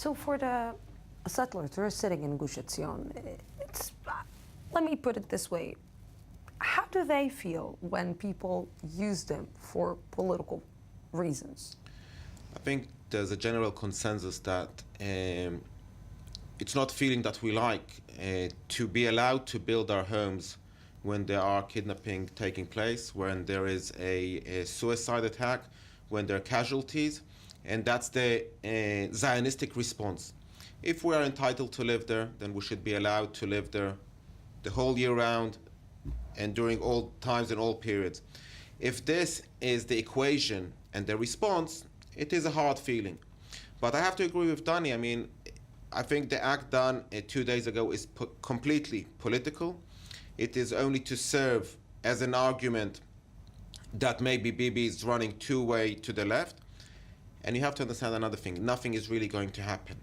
So for the settlers who are sitting in Gush Etzion, let me put it this way. How do they feel when people use them for political reasons? I think there's a general consensus that it's not feeling that we like to be allowed to build our homes when there are kidnapping taking place, when there is a suicide attack, when there are casualties, and that's the Zionistic response. If we are entitled to live there, then we should be allowed to live there the whole year round and during all times and all periods. If this is the equation and the response, it is a hard feeling. But I have to agree with Danny. I mean, I think the act done 2 days ago is completely political. It is only to serve as an argument that maybe Bibi is running two-way to the left. And you have to understand another thing. Nothing is really going to happen.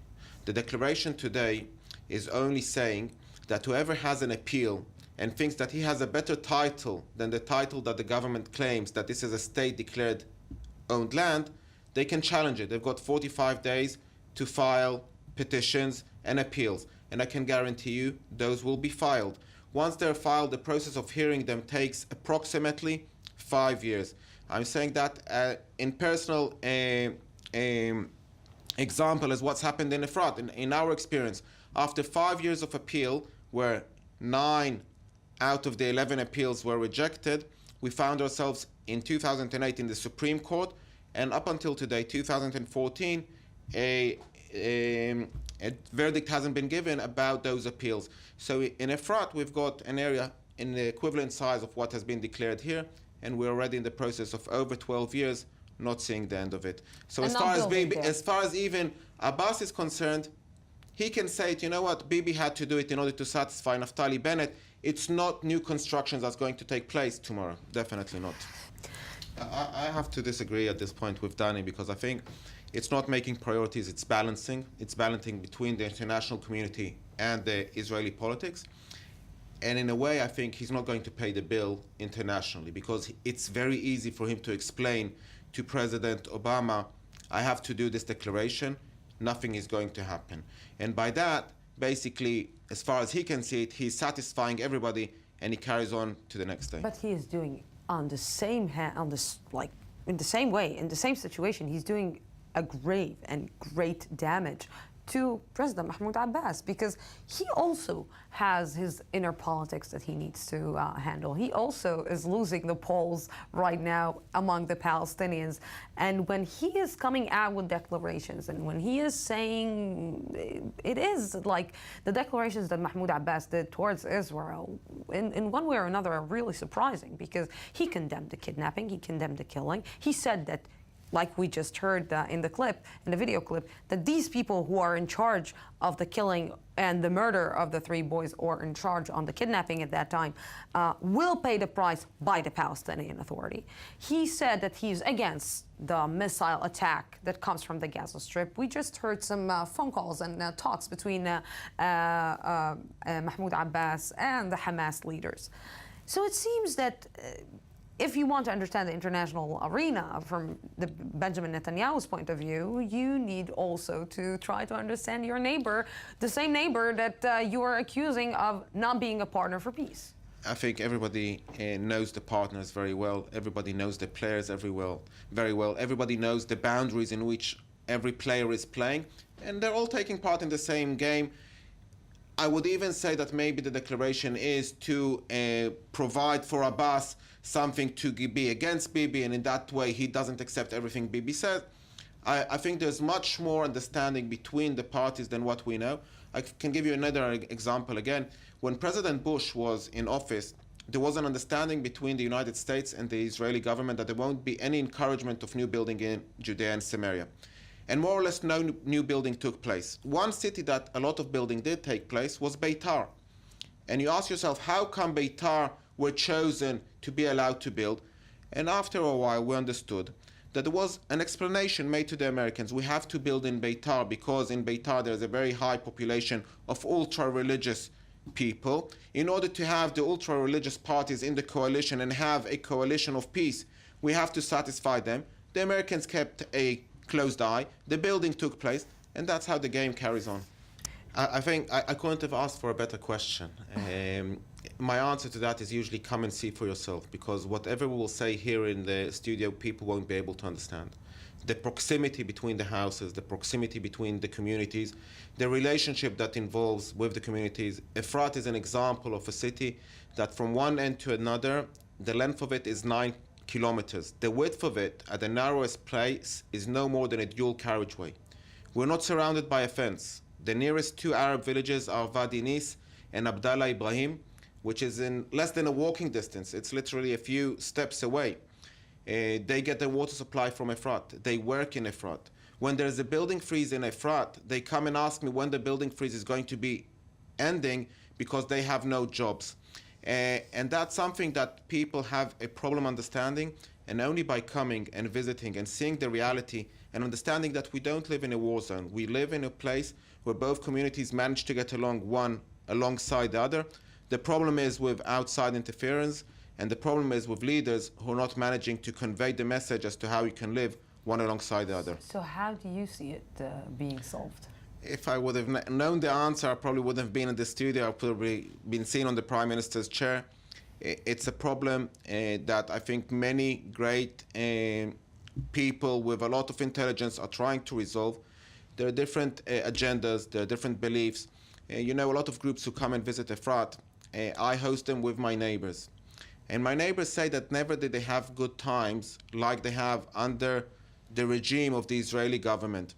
The declaration today is only saying that whoever has an appeal and thinks that he has a better title than the title that the government claims that this is a state-declared owned land, they can challenge it. They've got 45 days to file petitions and appeals. And I can guarantee you those will be filed. Once they're filed, the process of hearing them takes approximately 5 years. I'm saying that in personal example as what's happened in Efrat. In our experience, after 5 years of appeal, where 9 out of the 11 appeals were rejected, we found ourselves in 2008 in the Supreme Court, and up until today, 2014, a verdict hasn't been given about those appeals. So in Efrat, we've got an area in the equivalent size of what has been declared here, and we're already in the process of over 12 years not seeing the end of it. So as far as even Abbas is concerned, he can say, you know what, Bibi had to do it in order to satisfy Naftali Bennett. It's not new constructions that's going to take place tomorrow. Definitely not. I have to disagree at this point with Danny, because I think it's not making priorities, it's balancing. It's balancing between the international community and the Israeli politics. And in a way, I think he's not going to pay the bill internationally, because it's very easy for him to explain to President Obama, I have to do this declaration, nothing is going to happen. And by that, basically, as far as he can see it, he's satisfying everybody, and he carries on to the next day. But he is doing on the same in the same way, in the same situation, he's doing a grave and great damage to President Mahmoud Abbas, because he also has his inner politics that he needs to handle. He also is losing the polls right now among the Palestinians. And when he is coming out with declarations, and when he is saying, it is like the declarations that Mahmoud Abbas did towards Israel, in one way or another, are really surprising, because he condemned the kidnapping, he condemned the killing. He said that, like we just heard in the video clip, that these people who are in charge of the killing and the murder of the 3 boys, or in charge on the kidnapping at that time, will pay the price by the Palestinian Authority. He said that he's against the missile attack that comes from the Gaza Strip. We just heard some phone calls and talks between Mahmoud Abbas and the Hamas leaders. So it seems that if you want to understand the international arena from the Benjamin Netanyahu's point of view, you need also to try to understand your neighbor, the same neighbor that you are accusing of not being a partner for peace. I think everybody knows the partners very well. Everybody knows the players very well. Everybody knows the boundaries in which every player is playing, and they're all taking part in the same game. I would even say that maybe the declaration is to provide for Abbas something to be against Bibi, and in that way he doesn't accept everything Bibi says. I think there's much more understanding between the parties than what we know. I can give you another example again. When President Bush was in office, there was an understanding between the United States and the Israeli government that there won't be any encouragement of new building in Judea and Samaria. And more or less no new building took place. One city that a lot of building did take place was Beitar. And you ask yourself, how come Beitar were chosen to be allowed to build? And after a while, we understood that there was an explanation made to the Americans. We have to build in Beitar because in Beitar there's a very high population of ultra-religious people. In order to have the ultra-religious parties in the coalition and have a coalition of peace, we have to satisfy them. The Americans kept a closed eye. The building took place, and that's how the game carries on. I think I couldn't have asked for a better question. My answer to that is usually come and see for yourself, because whatever we will say here in the studio, people won't be able to understand. The proximity between the houses, the proximity between the communities, the relationship that involves with the communities. Efrat is an example of a city that from one end to another, the length of it is 9 kilometers. The width of it at the narrowest place is no more than a dual carriageway. We're not surrounded by a fence. The nearest two Arab villages are Wadi Nis and Abdallah Ibrahim, which is in less than a walking distance. It's literally a few steps away. They get their water supply from Efrat. They work in Efrat. When there's a building freeze in Efrat, they come and ask me when the building freeze is going to be ending, because they have no jobs. And that's something that people have a problem understanding, and only by coming and visiting and seeing the reality and understanding that we don't live in a war zone. We live in a place where both communities manage to get along, one alongside the other. The problem is with outside interference, and the problem is with leaders who are not managing to convey the message as to how we can live one alongside the other. So how do you see it being solved? If I would have known the answer, I probably wouldn't have been in the studio. I've probably been seen on the Prime Minister's chair. It's a problem that I think many great people with a lot of intelligence are trying to resolve. There are different agendas, there are different beliefs. You know, a lot of groups who come and visit Efrat, I host them with my neighbors. And my neighbors say that never did they have good times like they have under the regime of the Israeli government.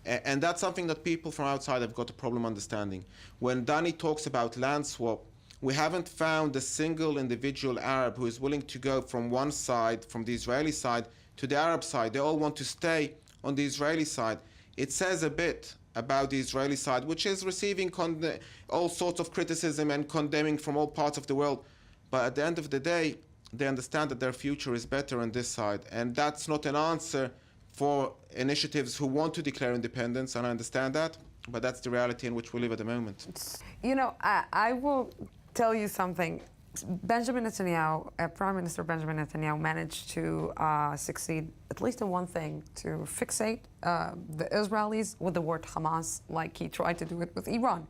And that's something that people from outside have got a problem understanding. When Danny talks about land swap, we haven't found a single individual Arab who is willing to go from one side, from the Israeli side, to the Arab side. They all want to stay on the Israeli side. It says a bit about the Israeli side, which is receiving all sorts of criticism and condemning from all parts of the world. But at the end of the day, they understand that their future is better on this side. And that's not an answer for initiatives who want to declare independence, and I understand that, but that's the reality in which we live at the moment. You know, I will tell you something. Benjamin Netanyahu, Prime Minister Benjamin Netanyahu, managed to succeed at least in one thing, to fixate the Israelis with the word Hamas, like he tried to do it with Iran.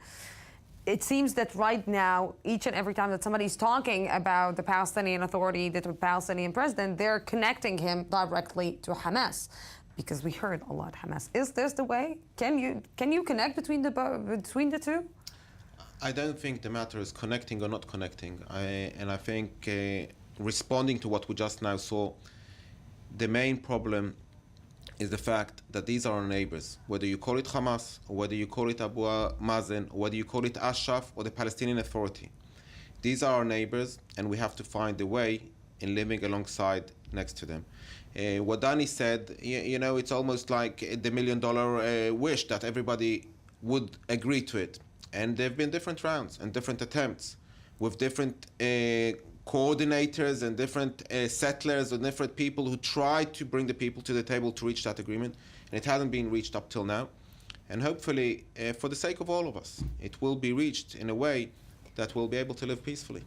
It seems that right now, each and every time that somebody's talking about the Palestinian Authority, the Palestinian president, they're connecting him directly to Hamas, because we heard a lot Hamas. Is this the way? Can you connect between the two? I don't think the matter is connecting or not connecting. I think responding to what we just now saw, the main problem is the fact that these are our neighbors. Whether you call it Hamas, or whether you call it Abu Mazen, or whether you call it Ashraf or the Palestinian Authority. These are our neighbors, and we have to find a way in living alongside next to them. What Danny said, you know, it's almost like the $1 million wish that everybody would agree to it. And there have been different rounds and different attempts with different coordinators and different settlers and different people who tried to bring the people to the table to reach that agreement. And it hasn't been reached up till now. And hopefully, for the sake of all of us, it will be reached in a way that we'll be able to live peacefully.